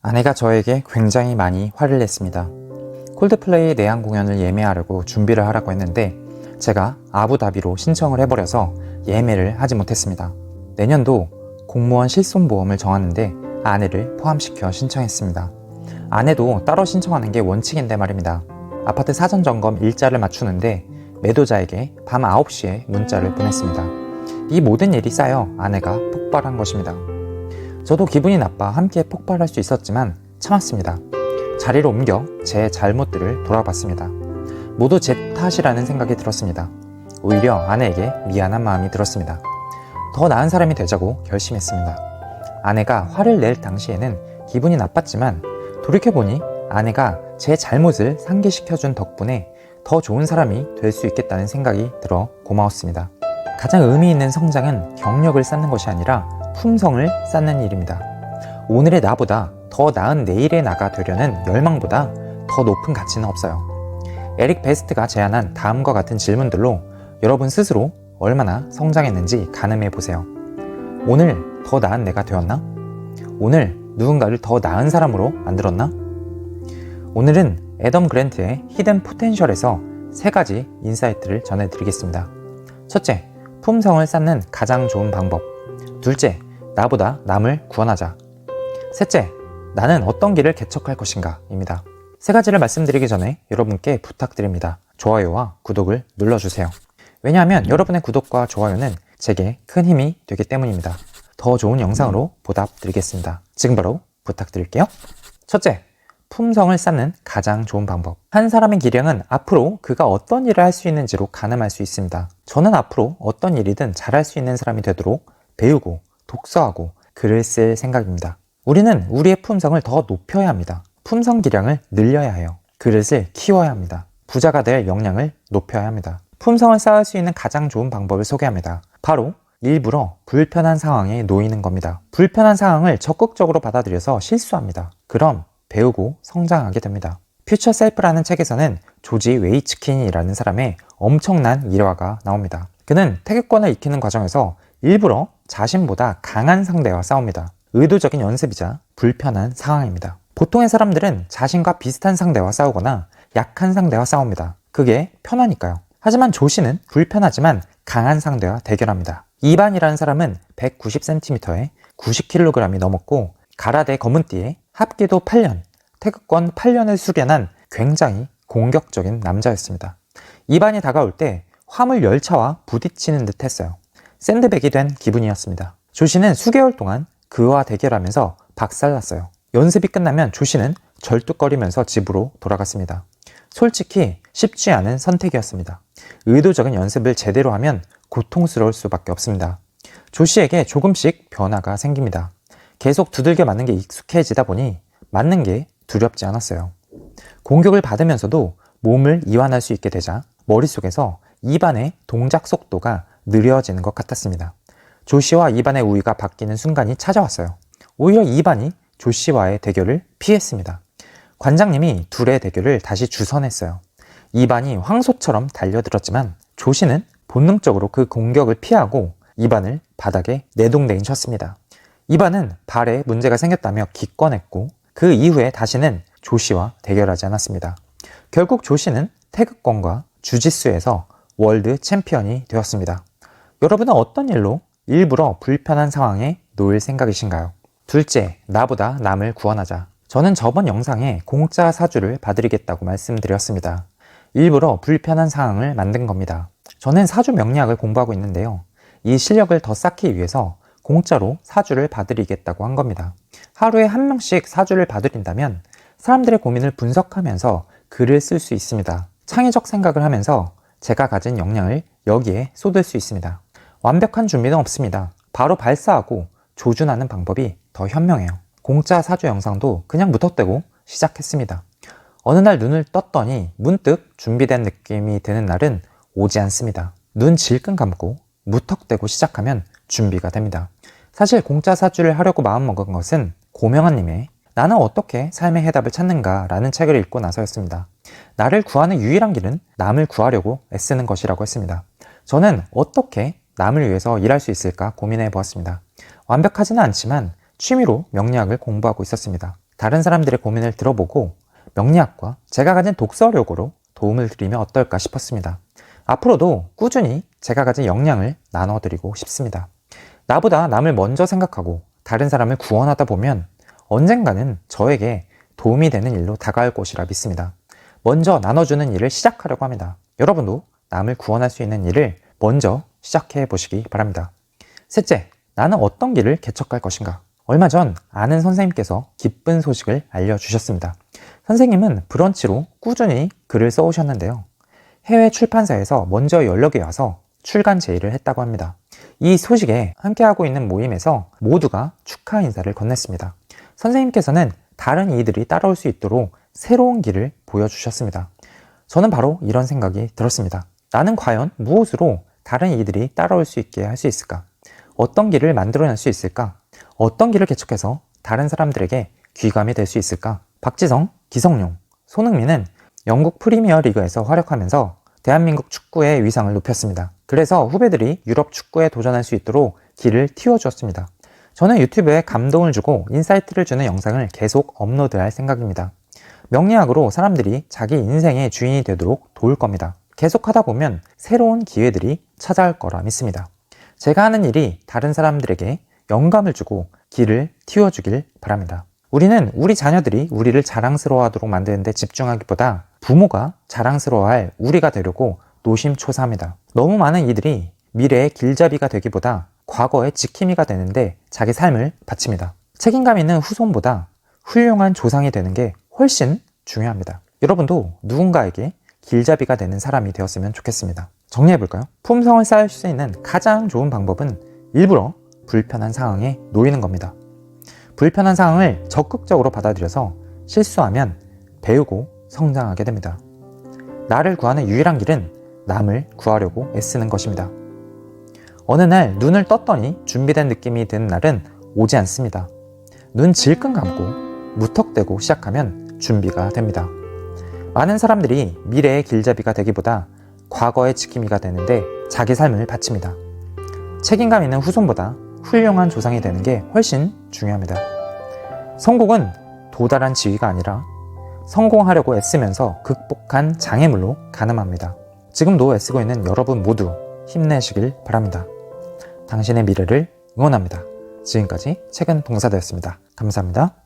아내가 저에게 굉장히 많이 화를 냈습니다. 콜드플레이 내한 공연을 예매하려고 준비를 하라고 했는데 제가 아부다비로 신청을 해버려서 예매를 하지 못했습니다. 내년도 공무원 실손보험을 정하는데 아내를 포함시켜 신청했습니다. 아내도 따로 신청하는 게 원칙인데 말입니다. 아파트 사전점검 일자를 맞추는데 매도자에게 밤 9시에 문자를 보냈습니다. 이 모든 일이 쌓여 아내가 폭발한 것입니다. 저도 기분이 나빠 함께 폭발할 수 있었지만 참았습니다. 자리를 옮겨 제 잘못들을 돌아봤습니다. 모두 제 탓이라는 생각이 들었습니다. 오히려 아내에게 미안한 마음이 들었습니다. 더 나은 사람이 되자고 결심했습니다. 아내가 화를 낼 당시에는 기분이 나빴지만 돌이켜보니 아내가 제 잘못을 상기시켜준 덕분에 더 좋은 사람이 될 수 있겠다는 생각이 들어 고마웠습니다. 가장 의미 있는 성장은 경력을 쌓는 것이 아니라 품성을 쌓는 일입니다. 오늘의 나보다 더 나은 내일의 나가 되려는 열망보다 더 높은 가치는 없어요. 에릭 베스트가 제안한 다음과 같은 질문들로 여러분 스스로 얼마나 성장했는지 가늠해 보세요. 오늘 더 나은 내가 되었나? 오늘 누군가를 더 나은 사람으로 만들었나? 오늘은 애덤 그랜트의 히든 포텐셜에서 3가지 인사이트를 전해드리겠습니다. 첫째, 품성을 쌓는 가장 좋은 방법. 둘째, 나보다 남을 구원하자. 셋째, 나는 어떤 길을 개척할 것인가 입니다. 3가지를 말씀드리기 전에 여러분께 부탁드립니다. 좋아요와 구독을 눌러주세요. 왜냐하면 여러분의 구독과 좋아요는 제게 큰 힘이 되기 때문입니다. 더 좋은 영상으로 보답드리겠습니다. 지금 바로 부탁드릴게요. 첫째, 품성을 쌓는 가장 좋은 방법. 한 사람의 기량은 앞으로 그가 어떤 일을 할 수 있는지로 가늠할 수 있습니다. 저는 앞으로 어떤 일이든 잘할 수 있는 사람이 되도록 배우고 독서하고 글을 쓸 생각입니다. 우리는 우리의 품성을 더 높여야 합니다. 품성 기량을 늘려야 해요. 그릇을 키워야 합니다. 부자가 될 역량을 높여야 합니다. 품성을 쌓을 수 있는 가장 좋은 방법을 소개합니다. 바로 일부러 불편한 상황에 놓이는 겁니다. 불편한 상황을 적극적으로 받아들여서 실수합니다. 그럼 배우고 성장하게 됩니다. 퓨처 셀프라는 책에서는 조지 웨이츠킨이라는 사람의 엄청난 일화가 나옵니다. 그는 태극권을 익히는 과정에서 일부러 자신보다 강한 상대와 싸웁니다. 의도적인 연습이자 불편한 상황입니다. 보통의 사람들은 자신과 비슷한 상대와 싸우거나 약한 상대와 싸웁니다. 그게 편하니까요. 하지만 조시는 불편하지만 강한 상대와 대결합니다. 이반이라는 사람은 190cm에 90kg이 넘었고 가라데 검은띠에 합기도 8년, 태극권 8년을 수련한 굉장히 공격적인 남자였습니다. 이반이 다가올 때 화물 열차와 부딪히는 듯 했어요. 샌드백이 된 기분이었습니다. 조시는 수개월 동안 그와 대결하면서 박살났어요. 연습이 끝나면 조시는 절뚝거리면서 집으로 돌아갔습니다. 솔직히 쉽지 않은 선택이었습니다. 의도적인 연습을 제대로 하면 고통스러울 수밖에 없습니다. 조시에게 조금씩 변화가 생깁니다. 계속 두들겨 맞는 게 익숙해지다 보니 맞는 게 두렵지 않았어요. 공격을 받으면서도 몸을 이완할 수 있게 되자 머릿속에서 이반의 동작 속도가 느려지는 것 같았습니다. 조시와 이반의 우위가 바뀌는 순간이 찾아왔어요. 오히려 이반이 조시와의 대결을 피했습니다. 관장님이 둘의 대결을 다시 주선했어요. 이반이 황소처럼 달려들었지만 조시는 본능적으로 그 공격을 피하고 이반을 바닥에 내동댕이 쳤습니다. 이반은 발에 문제가 생겼다며 기권했고 그 이후에 다시는 조시와 대결하지 않았습니다. 결국 조시는 태극권과 주짓수에서 월드 챔피언이 되었습니다. 여러분은 어떤 일로 일부러 불편한 상황에 놓일 생각이신가요? 둘째, 나보다 남을 구원하자. 저는 저번 영상에 공짜 사주를 봐드리겠다고 말씀드렸습니다. 일부러 불편한 상황을 만든 겁니다. 저는 사주 명리학을 공부하고 있는데요. 이 실력을 더 쌓기 위해서 공짜로 사주를 봐드리겠다고 한 겁니다. 하루에 한 명씩 사주를 봐드린다면 사람들의 고민을 분석하면서 글을 쓸 수 있습니다. 창의적 생각을 하면서 제가 가진 역량을 여기에 쏟을 수 있습니다. 완벽한 준비는 없습니다. 바로 발사하고 조준하는 방법이 더 현명해요. 공짜 사주 영상도 그냥 무턱대고 시작했습니다. 어느 날 눈을 떴더니 문득 준비된 느낌이 드는 날은 오지 않습니다. 눈 질끈 감고 무턱대고 시작하면 준비가 됩니다. 사실 공짜 사주를 하려고 마음먹은 것은 고명환님의 나는 어떻게 삶의 해답을 찾는가 라는 책을 읽고 나서였습니다. 나를 구하는 유일한 길은 남을 구하려고 애쓰는 것이라고 했습니다. 저는 어떻게 남을 위해서 일할 수 있을까 고민해 보았습니다. 완벽하지는 않지만 취미로 명리학을 공부하고 있었습니다. 다른 사람들의 고민을 들어보고 명리학과 제가 가진 독서력으로 도움을 드리면 어떨까 싶었습니다. 앞으로도 꾸준히 제가 가진 역량을 나눠드리고 싶습니다. 나보다 남을 먼저 생각하고 다른 사람을 구원하다 보면 언젠가는 저에게 도움이 되는 일로 다가올 것이라 믿습니다. 먼저 나눠주는 일을 시작하려고 합니다. 여러분도 남을 구원할 수 있는 일을 먼저 시작해 보시기 바랍니다. 셋째, 나는 어떤 길을 개척할 것인가? 얼마 전 아는 선생님께서 기쁜 소식을 알려주셨습니다. 선생님은 브런치로 꾸준히 글을 써오셨는데요. 해외 출판사에서 먼저 연락이 와서 출간 제의를 했다고 합니다. 이 소식에 함께하고 있는 모임에서 모두가 축하 인사를 건넸습니다. 선생님께서는 다른 이들이 따라올 수 있도록 새로운 길을 보여주셨습니다. 저는 바로 이런 생각이 들었습니다. 나는 과연 무엇으로 다른 이들이 따라올 수 있게 할 수 있을까? 어떤 길을 만들어낼 수 있을까? 어떤 길을 개척해서 다른 사람들에게 귀감이 될 수 있을까? 박지성, 기성용, 손흥민은 영국 프리미어 리그에서 활약하면서 대한민국 축구의 위상을 높였습니다. 그래서 후배들이 유럽 축구에 도전할 수 있도록 길을 틔워주었습니다. 저는 유튜브에 감동을 주고 인사이트를 주는 영상을 계속 업로드할 생각입니다. 명리학으로 사람들이 자기 인생의 주인이 되도록 도울 겁니다. 계속 하다 보면 새로운 기회들이 찾아올 거라 믿습니다. 제가 하는 일이 다른 사람들에게 영감을 주고 길을 틔워주길 바랍니다. 우리는 우리 자녀들이 우리를 자랑스러워하도록 만드는 데 집중하기보다 부모가 자랑스러워할 우리가 되려고 노심초사합니다. 너무 많은 이들이 미래의 길잡이가 되기보다 과거의 지킴이가 되는데 자기 삶을 바칩니다. 책임감 있는 후손보다 훌륭한 조상이 되는 게 훨씬 중요합니다. 여러분도 누군가에게 길잡이가 되는 사람이 되었으면 좋겠습니다. 정리해볼까요? 품성을 쌓을 수 있는 가장 좋은 방법은 일부러 불편한 상황에 놓이는 겁니다. 불편한 상황을 적극적으로 받아들여서 실수하면 배우고 성장하게 됩니다. 나를 구하는 유일한 길은 남을 구하려고 애쓰는 것입니다. 어느 날 눈을 떴더니 준비된 느낌이 드는 날은 오지 않습니다. 눈 질끈 감고 무턱대고 시작하면 준비가 됩니다. 많은 사람들이 미래의 길잡이가 되기보다 과거의 지킴이가 되는데 자기 삶을 바칩니다. 책임감 있는 후손보다 훌륭한 조상이 되는 게 훨씬 중요합니다. 성공은 도달한 지위가 아니라 성공하려고 애쓰면서 극복한 장애물로 가늠합니다. 지금도 애쓰고 있는 여러분 모두 힘내시길 바랍니다. 당신의 미래를 응원합니다. 지금까지 책은 동사되었습니다. 감사합니다.